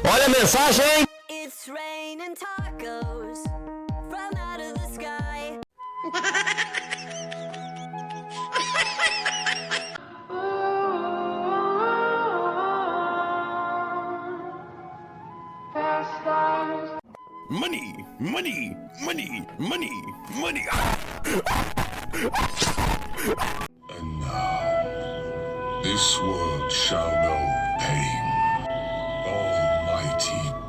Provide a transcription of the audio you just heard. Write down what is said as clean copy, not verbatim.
Olha a mensagem! It's raining tacos from out of the sky. Money, money, money, money, money. And now, this world shall know pain. Almighty